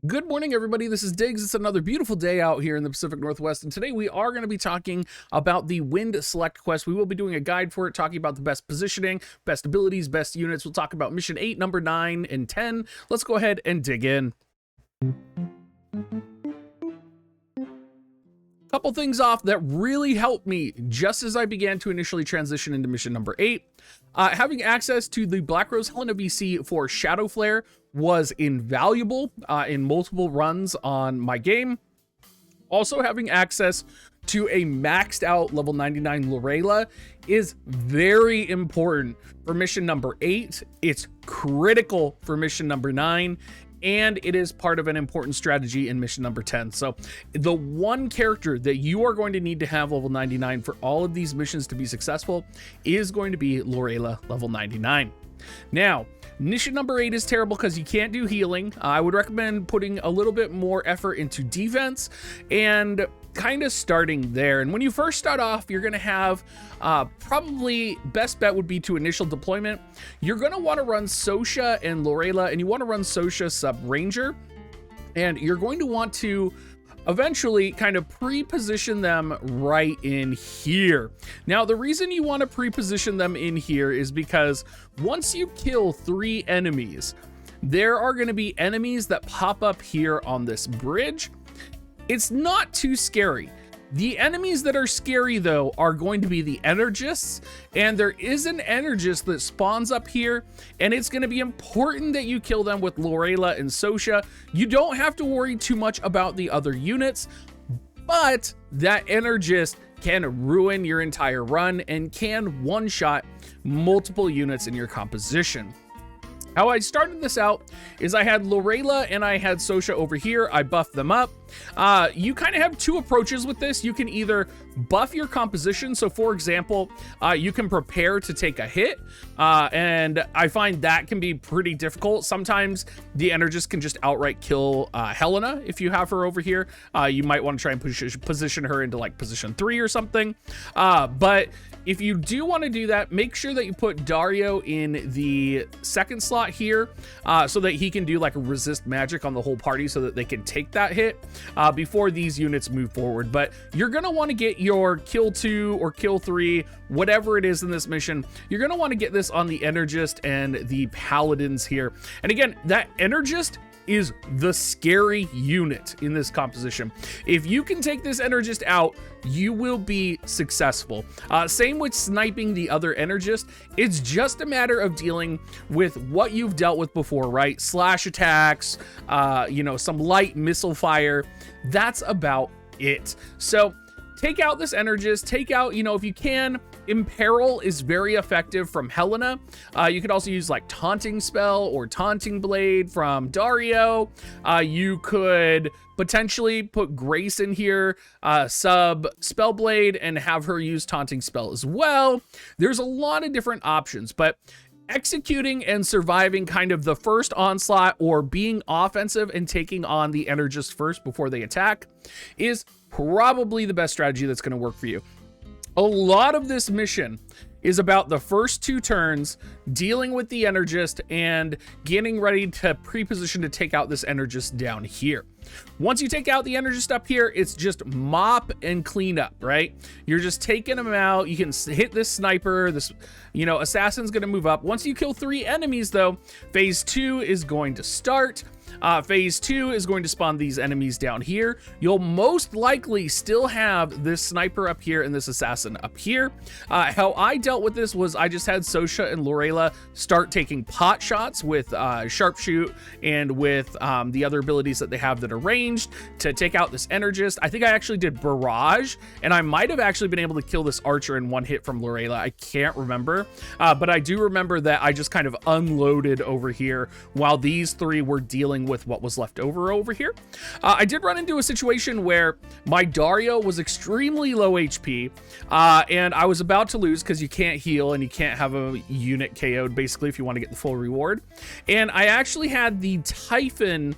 Good morning, everybody. This is Diggs. It's another beautiful day out here in the Pacific Northwest, and today we are going to be talking about the Wind Select quest. We will be doing a guide for it, talking about the best positioning, best abilities, best units. We'll talk about Mission 8, number 9, and 10. Let's go ahead and dig in. Couple things off that really helped me just as I began to initially transition into mission number 8. Having access to the Black Rose Helena VC for Shadow Flare was invaluable in multiple runs on my game. Also, having access to a maxed out level 99 Loreila is very important for mission number 8. It's critical for mission number 9. And it is part of an important strategy in mission number 10. So the one character that you are going to need to have level 99 for all of these missions to be successful is going to be Loreila level 99. Now, mission number 8 is terrible because you can't do healing. I would recommend putting a little bit more effort into defense and kind of starting there. And when you first start off, you're going to have probably best bet would be to initial deployment. You're going to want to run Sosha and Loreila, and you want to run Sosha sub ranger, and you're going to want to eventually kind of pre-position them right in here. Now, the reason you want to pre-position them in here is because once you kill 3 enemies, there are going to be enemies that pop up here on this bridge. It's not too scary. The enemies that are scary, though, are going to be the Energists, and there is an Energist that spawns up here, and it's going to be important that you kill them with Loreila and Sosha. You don't have to worry too much about the other units, but that Energist can ruin your entire run and can one-shot multiple units in your composition. How I started this out is I had Loreila and I had Sosha over here. I buffed them up. You kind of have 2 approaches with this. You can either buff your composition. So for example, you can prepare to take a hit. And I find that can be pretty difficult. Sometimes the Energist can just outright kill Helena if you have her over here. You might want to try and position her into like position 3 or something. But if you do want to do that, make sure that you put Dario in the second slot here so that he can do like a resist magic on the whole party so that they can take that hit before these units move forward. But you're going to want to get your kill 2 or kill 3, whatever it is in this mission. You're going to want to get this on the Energist and the Paladins here. And again, that Energist is the scary unit in this composition. If you can take this Energist out, you will be successful. Same with sniping the other Energist. It's just a matter of dealing with what you've dealt with before, right? Slash attacks, some light missile fire. That's about it. So take out this Energist, take out, if you can, Imperil is very effective from Helena. You could also use like Taunting Spell or Taunting Blade from Dario. You could potentially put Grace in here, sub Spellblade, and have her use Taunting Spell as well. There's a lot of different options, but executing and surviving kind of the first onslaught or being offensive and taking on the Energist first before they attack is probably the best strategy that's going to work for you. A lot of this mission is about the first 2 turns, dealing with the Energist and getting ready to pre-position to take out this Energist down here. Once you take out the Energist up here, it's just mop and clean up, right? You're just taking them out. You can hit this sniper. This, assassin's going to move up. Once you kill 3 enemies, though, phase 2 is going to start. Phase 2 is going to spawn these enemies down here. You'll most likely still have this sniper up here and this assassin up here. How I dealt with this was I just had Sosha and Loreila start taking pot shots with sharpshoot and with the other abilities that they have that are ranged to take out this Energist. I think I actually did Barrage, and I might have actually been able to kill this archer in 1 hit from Loreila. I can't remember, but I do remember that I just kind of unloaded over here while these 3 were dealing with what was left over here. I did run into a situation where my Dario was extremely low HP, and I was about to lose because you can't heal and you can't have a unit KO'd basically if you want to get the full reward. And I actually had the Typhon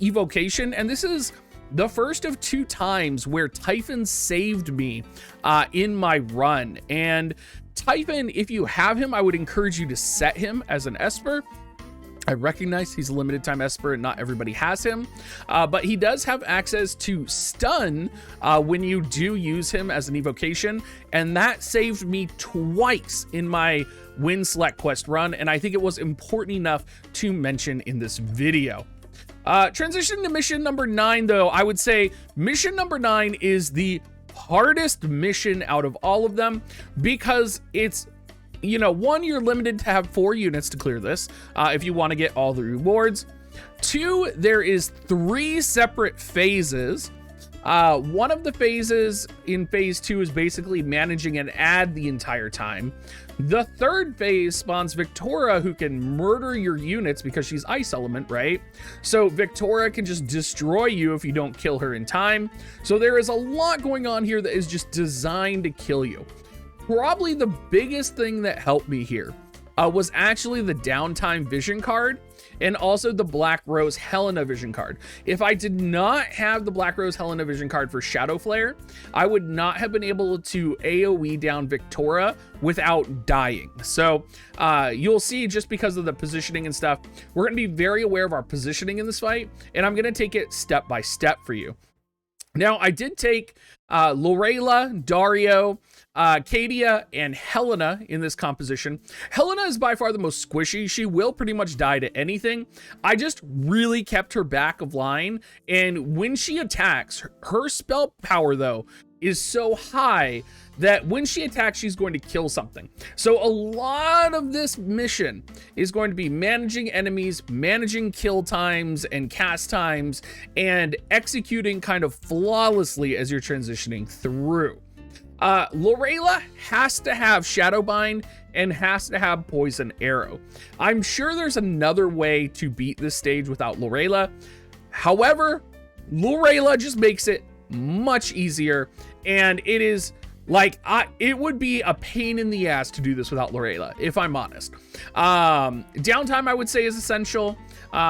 evocation, and this is the first of 2 times where Typhon saved me in my run. And Typhon, if you have him, I would encourage you to set him as an Esper. I recognize he's a limited time Esper and not everybody has him, but he does have access to stun when you do use him as an evocation, and that saved me twice in my win select quest run, and I think it was important enough to mention in this video. Transition to mission number 9, though, I would say mission number 9 is the hardest mission out of all of them because it's, you know, 1, you're limited to have 4 units to clear this if you want to get all the rewards. 2, there is 3 separate phases. One of the phases in phase 2 is basically managing an ad the entire time. The 3rd phase spawns Victoria, who can murder your units because she's ice element, right? So Victoria can just destroy you if you don't kill her in time. So there is a lot going on here that is just designed to kill you. Probably the biggest thing that helped me here was actually the downtime vision card and also the Black Rose Helena vision card. If I did not have the Black Rose Helena vision card for Shadow Flare, I would not have been able to AoE down Victoria without dying. So you'll see, just because of the positioning and stuff, we're going to be very aware of our positioning in this fight, and I'm going to take it step by step for you. Now, I did take Loreila, Dario, Kadia, and Helena in this composition. Helena is by far the most squishy. She will pretty much die to anything. I just really kept her back of line, and when she attacks, her spell power, though, is so high that when she attacks, she's going to kill something. So a lot of this mission is going to be managing enemies, managing kill times and cast times, and executing kind of flawlessly as you're transitioning through. Loreila has to have Shadowbind and has to have Poison Arrow. I'm sure there's another way to beat this stage without Loreila. However, Loreila just makes it much easier, and it is like, it would be a pain in the ass to do this without Loreila, if I'm honest. Downtime, I would say, is essential.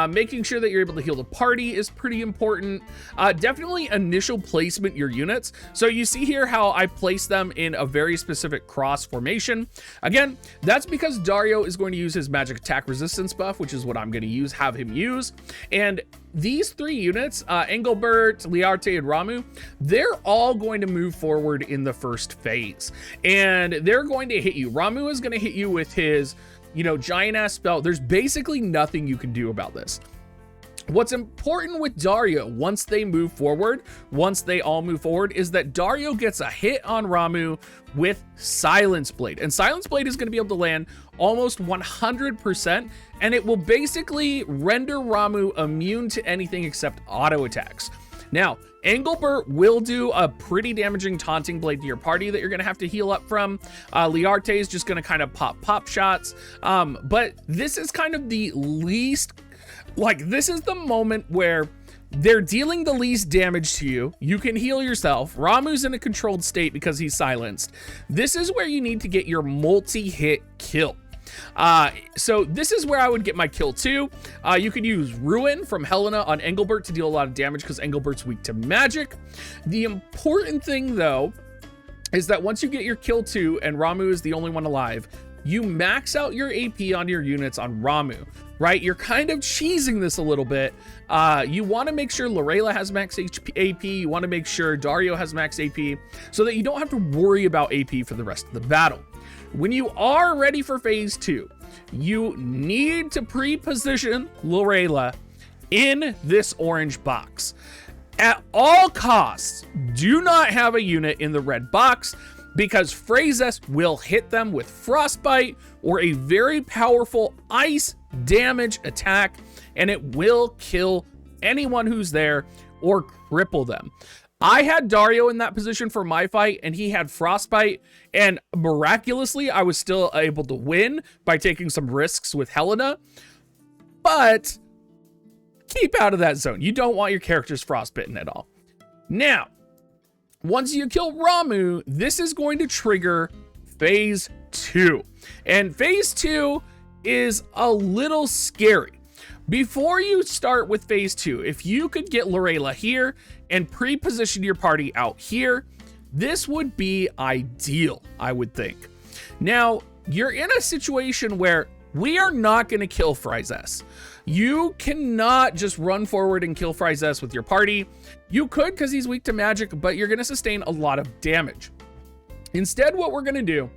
Making sure that you're able to heal the party is pretty important. Definitely initial placement your units. So you see here how I place them in a very specific cross formation. Again, that's because Dario is going to use his magic attack resistance buff, which is what I'm going to have him use. And these 3 units, Engelbert, Liarte, and Ramu, they're all going to move forward in the first phase. And they're going to hit you. Ramu is going to hit you with his, you know, giant ass spell. There's basically nothing you can do about this. What's important with Dario, once they all move forward, is that Dario gets a hit on Ramu with Silence Blade. And Silence Blade is going to be able to land almost 100%, and it will basically render Ramu immune to anything except auto attacks. Now, Engelbert will do a pretty damaging taunting blade to your party that you're going to have to heal up from. Liarte is just going to kind of pop shots. But this is kind of the least, like, this is the moment where they're dealing the least damage to you. You can heal yourself. Ramu's in a controlled state because he's silenced. This is where you need to get your multi-hit kill. So this is where I would get my kill too. You could use Ruin from Helena on Engelbert to deal a lot of damage because Engelbert's weak to magic. The important thing, though, is that once you get your kill 2 and Ramu is the only one alive, you max out your AP on your units on Ramu, right? You're kind of cheesing this a little bit. You want to make sure Loreila has max AP. You want to make sure Dario has max AP so that you don't have to worry about AP for the rest of the battle. When you are ready for phase 2, you need to pre-position Loreila in this orange box. At all costs, do not have a unit in the red box because Phrazes will hit them with Frostbite or a very powerful ice damage attack, and it will kill anyone who's there or cripple them. I had Dario in that position for my fight, and he had Frostbite, and miraculously, I was still able to win by taking some risks with Helena, but keep out of that zone. You don't want your characters frostbitten at all. Now, once you kill Ramu, this is going to trigger phase 2, and phase 2 is a little scary. Before you start with phase 2, if you could get Loreila here and pre-position your party out here, this would be ideal, I would think. Now, you're in a situation where we are not going to kill Frysess. You cannot just run forward and kill Frysess with your party. You could because he's weak to magic, but you're going to sustain a lot of damage. Instead, what we're going to do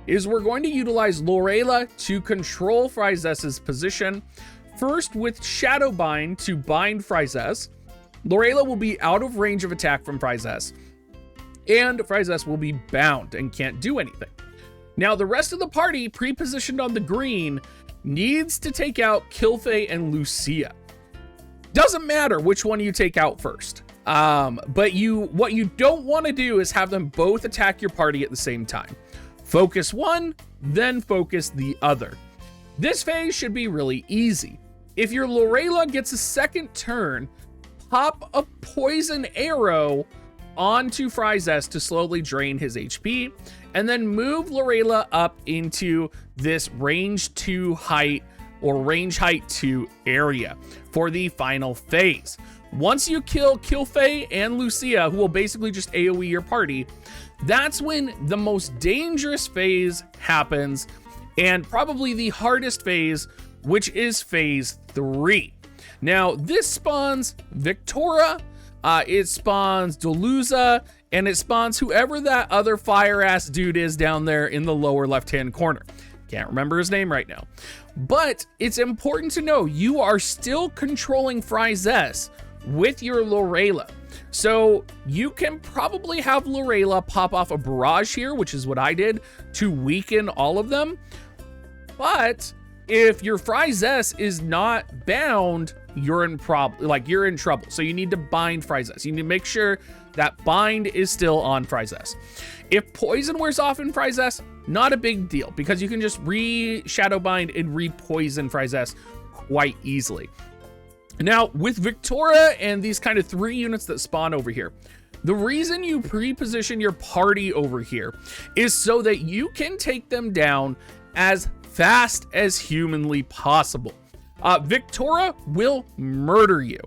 is we're going to utilize Loreila to control Frysess's position. First with Shadowbind to bind Frysess. Loreila will be out of range of attack from Frysess, and Frysess will be bound and can't do anything. Now, the rest of the party, pre-positioned on the green, needs to take out Kilfei and Lucia. Doesn't matter which one you take out first. But what you don't want to do is have them both attack your party at the same time. Focus one, then focus the other. This phase should be really easy. If your Loreila gets a second turn, pop a poison arrow onto Frysess to slowly drain his HP, and then move Loreila up into this range 2 height or range height 2 area for the final phase. Once you kill Kilfei and Lucia, who will basically just AoE your party, that's when the most dangerous phase happens, and probably the hardest phase, which is phase 3. Now, this spawns Victoria, it spawns Delusa, and it spawns whoever that other fire-ass dude is down there in the lower left-hand corner. Can't remember his name right now. But it's important to know you are still controlling Frysess with your Loreila. So you can probably have Loreila pop off a barrage here, which is what I did, to weaken all of them. But if your Frysess is not bound, you're in trouble. So you need to bind Frysess. You need to make sure that bind is still on Frysess. If poison wears off in Frysess, not a big deal, because you can just re-shadowbind and re-poison Frysess quite easily. Now, with Victoria and these kind of 3 units that spawn over here, the reason you pre-position your party over here is so that you can take them down as fast as humanly possible. Victoria will murder you.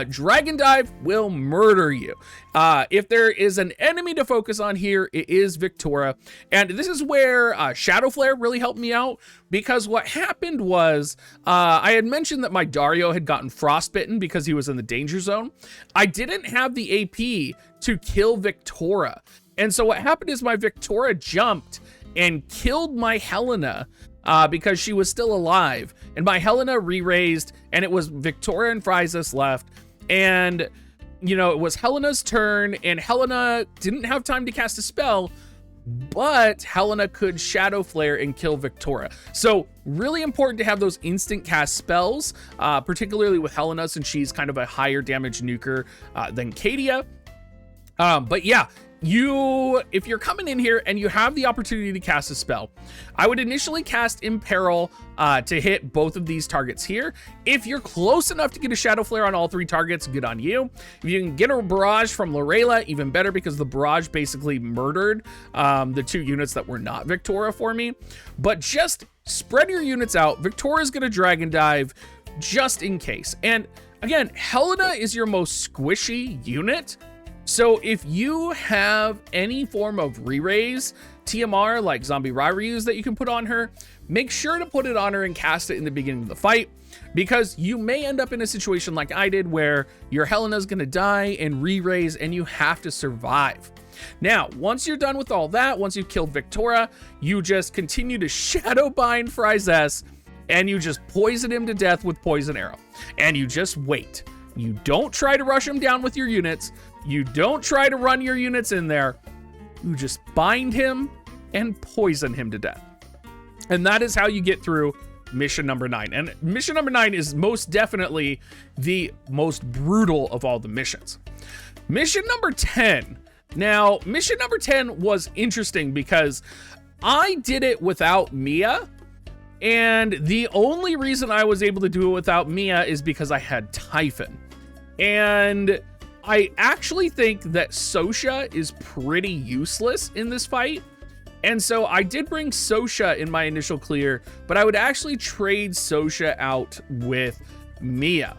Dragon Dive will murder you. If there is an enemy to focus on here, it is Victoria. And this is where Shadow Flare really helped me out, because what happened was I had mentioned that my Dario had gotten frostbitten because he was in the danger zone. I didn't have the AP to kill Victoria. And so what happened is my Victoria jumped and killed my Helena because she was still alive. And my Helena re-raised, and it was Victoria and Frysess left. And, you know, it was Helena's turn, and Helena didn't have time to cast a spell, but Helena could Shadow Flare and kill Victoria. So really important to have those instant cast spells, particularly with Helena, since she's kind of a higher damage nuker than Kadia. But yeah, if you're coming in here and you have the opportunity to cast a spell, I would initially cast Imperil to hit both of these targets here. If you're close enough to get a Shadow Flare on all 3 targets, good on you. If you can get a Barrage from Loreila, even better, because the Barrage basically murdered the 2 units that were not Victoria for me. But just spread your units out. Victoria's gonna Dragon Dive just in case. And again, Helena is your most squishy unit. So if you have any form of re-raise TMR like Zombie Ryryus that you can put on her, make sure to put it on her and cast it in the beginning of the fight, because you may end up in a situation like I did where your Helena's gonna die and re-raise and you have to survive. Now, once you're done with all that, once you've killed Victoria, you just continue to Shadowbind Frysess and you just poison him to death with Poison Arrow. And you just wait. You don't try to rush him down with your units. You don't try to run your units in there. You just bind him and poison him to death. And that is how you get through mission number 9. And mission number 9 is most definitely the most brutal of all the missions. Mission number 10. Now, mission number 10 was interesting because I did it without Mia. And the only reason I was able to do it without Mia is because I had Typhon. And I actually think that Sosha is pretty useless in this fight. And so I did bring Sosha in my initial clear, but I would actually trade Sosha out with Mia.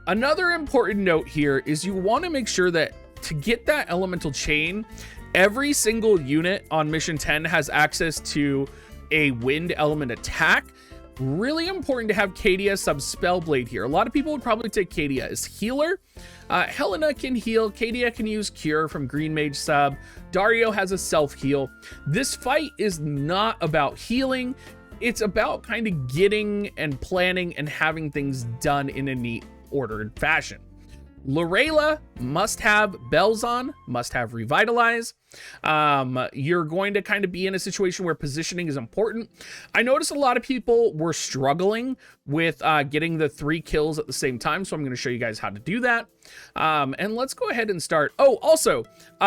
Another important note here is you want to make sure that to get that elemental chain, every single unit on mission 10 has access to a wind element attack. Really important to have Kadia sub Spellblade here. A lot of people would probably take Kadia as healer. Helena can heal. Kadia can use Cure from Green Mage sub. Dario has a self-heal. This fight is not about healing. It's about kind of getting and planning and having things done in a neat, ordered fashion. Loreila must have Bells on, must have Revitalize. You're going to kind of be in a situation where positioning is important. I noticed a lot of people were struggling with getting the 3 kills at the same time, so I'm going to show you guys how to do that. And let's go ahead and start. Oh, also,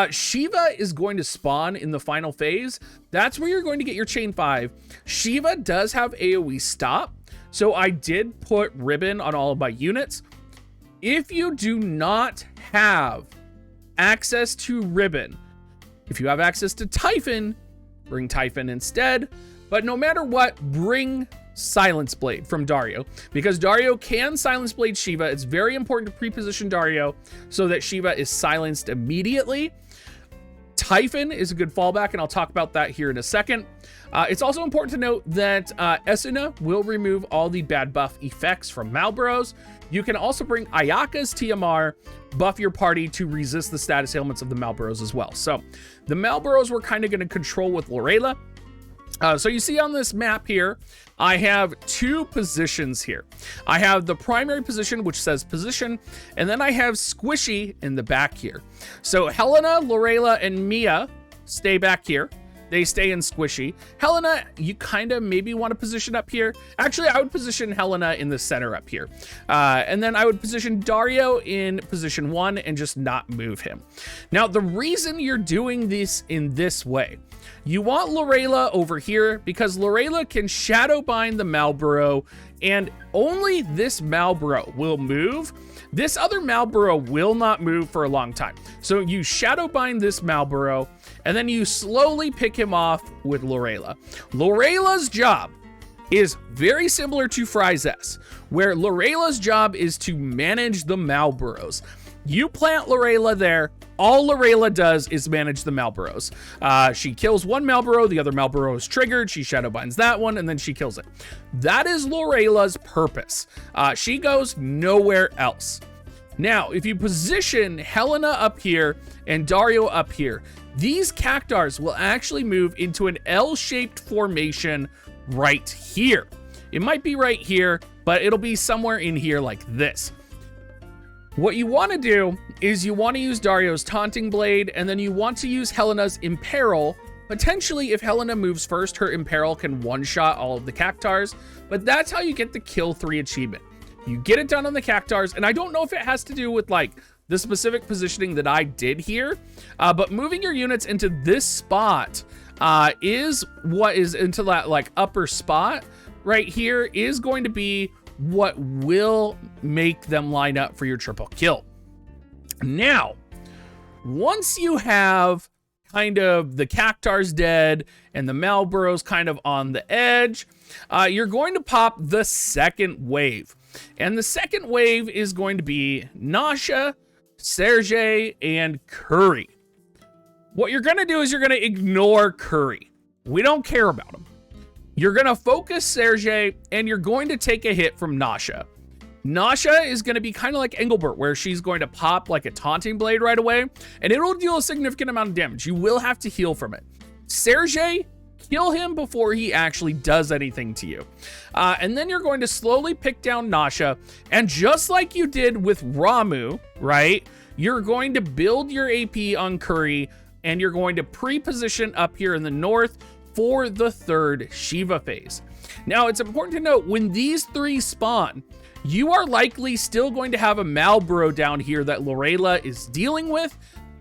Shiva is going to spawn in the final phase. That's where you're going to get your Chain 5. Shiva does have AoE stop, so I did put ribbon on all of my units. If you do not have access to ribbon, if you have access to Typhon, bring Typhon instead. But no matter what, bring Silence Blade from Dario, because Dario can Silence Blade Shiva. It's very important to pre-position Dario so that Shiva is silenced immediately. Typhon is a good fallback, and I'll talk about that here in a second. It's also important to note that Esuna will remove all the bad buff effects from Malboros. You can also bring Ayaka's TMR, buff your party to resist the status ailments of the Malboros as well. So the Malboros we're kind of going to control with Loreila. So you see on this map here, I have 2 positions here. I have the primary position, which says position, and then I have Squishy in the back here. So Helena, Loreila, and Mia stay back here. They stay in Squishy. Helena, you kind of maybe want to position up here. Actually, I would position Helena in the center up here. And then I would position Dario in position 1 and just not move him. Now, the reason you're doing this in this way, you want Loreila over here because Loreila can shadow bind the Malboro, and only this Malboro will move. This other Malboro will not move for a long time. So you shadow bind this Malboro, and then you slowly pick him off with Loreila. Loreila's job is very similar to Fry's, where Loreila's job is to manage the Malboros. You plant Loreila there, all Loreila does is manage the Malboros. She kills one Malboro, the other Malboro is triggered, she shadow binds that one, and then she kills it. That is Loreila's purpose. She goes nowhere else. Now, if you position Helena up here and Dario up here, these cactars will actually move into an L-shaped formation right here. It might be right here, but it'll be somewhere in here like this. What you want to do is you want to use Dario's Taunting Blade, and then you want to use Helena's Imperil. Potentially, if Helena moves first, her Imperil can one-shot all of the cactars, but that's how you get the Kill 3 achievement. You get it done on the cactars, and I don't know if it has to do with like the specific positioning that I did here, but moving your units into this spot is what is into that like upper spot right here is going to be what will make them line up for your triple kill. Now, once you have kind of the cactars dead and the Malboros kind of on the edge, you're going to pop the second wave. And the second wave is going to be Nasha, Sergei, and Curry. What you're going to do is you're going to ignore Curry. We don't care about him. You're going to focus Sergei, and you're going to take a hit from Nasha. Nasha is going to be kind of like Engelbert, where she's going to pop like a Taunting Blade right away, and it'll deal a significant amount of damage. You will have to heal from it. Sergei, kill him before he actually does anything to you. And then you're going to slowly pick down Nasha, and just like you did with Ramu, right, you're going to build your AP on Curry, and you're going to pre-position up here in the north for the third Shiva phase. Now, it's important to note, when these 3 spawn, you are likely still going to have a Malboro down here that Loreila is dealing with.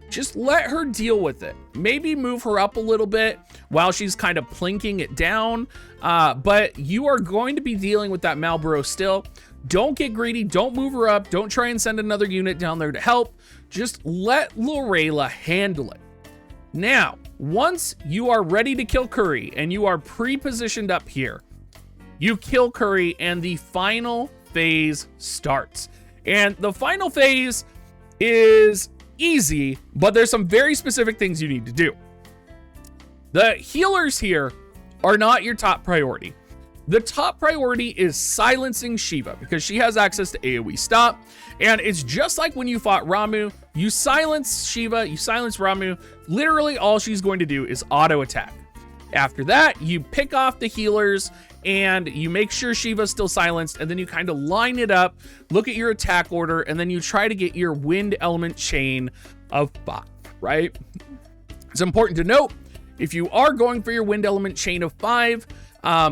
Just let her deal with it. Maybe move her up a little bit while she's kind of plinking it down, but you are going to be dealing with that Malboro still. Don't get greedy, don't move her up, don't try and send another unit down there to help. Just let Loreila handle it. Now, once you are ready to kill Curry and you are pre-positioned up here, you kill Curry and the final phase starts. And the final phase is easy, but there's some very specific things you need to do. The healers here are not your top priority. the top priority is silencing Shiva because she has access to AoE stop. And it's just like when you fought Ramu, you silence Shiva, you silence Ramu. Literally all she's going to do is auto attack. After that, you pick off the healers and you make sure Shiva's still silenced, and then you kind of line it up, look at your attack order, and then you try to get your wind element chain of 5, right? It's important to note, if you are going for your wind element chain of 5,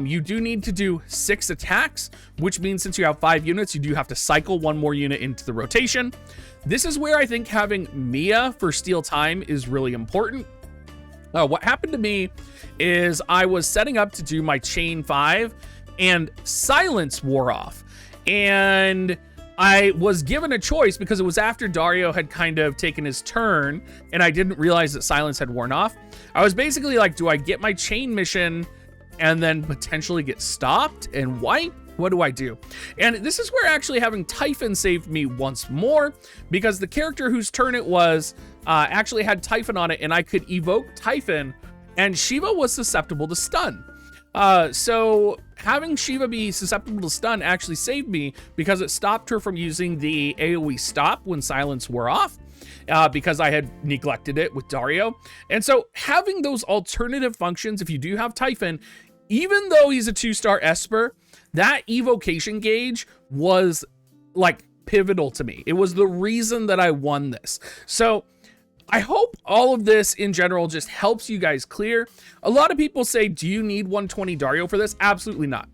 you do need to do 6 attacks, which means since you have 5 units, you do have to cycle 1 more unit into the rotation. This is where I think having Mia for steal time is really important. What happened to me is I was setting up to do my chain 5 and silence wore off. And I was given a choice because it was after Dario had kind of taken his turn and I didn't realize that silence had worn off. I was basically like, do I get my chain mission and then potentially get stopped and wipe? What do I do? And this is where actually having Typhon saved me once more, because the character whose turn it was actually had Typhon on it, and I could evoke Typhon, and Shiva was susceptible to stun. So having Shiva be susceptible to stun actually saved me because it stopped her from using the AoE stop when silence wore off, because I had neglected it with Dario. And so having those alternative functions, if you do have Typhon, even though he's a 2-star Esper, that evocation gauge was like pivotal to me. It was the reason that I won this. So I hope all of this in general just helps you guys clear. A lot of people say, do you need 120 Dario for this? Absolutely not.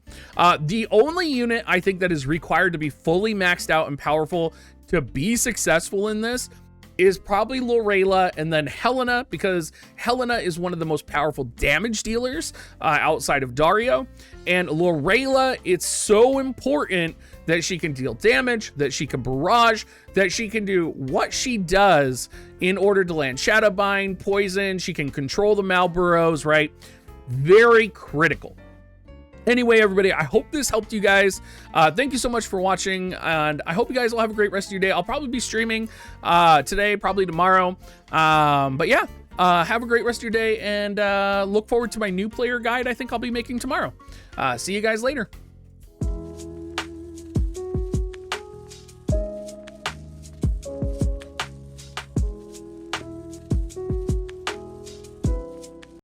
The only unit I think that is required to be fully maxed out and powerful to be successful in this is probably Loreila and then Helena, because Helena is one of the most powerful damage dealers outside of Dario. And Loreila, it's so important that she can deal damage, that she can barrage, that she can do what she does in order to land Shadowbind, poison, she can control the Malboros, right? Very critical. Anyway, everybody, I hope this helped you guys. Thank you so much for watching, and I hope you guys will have a great rest of your day. I'll probably be streaming today, probably tomorrow. But yeah, have a great rest of your day, and look forward to my new player guide I think I'll be making tomorrow. See you guys later.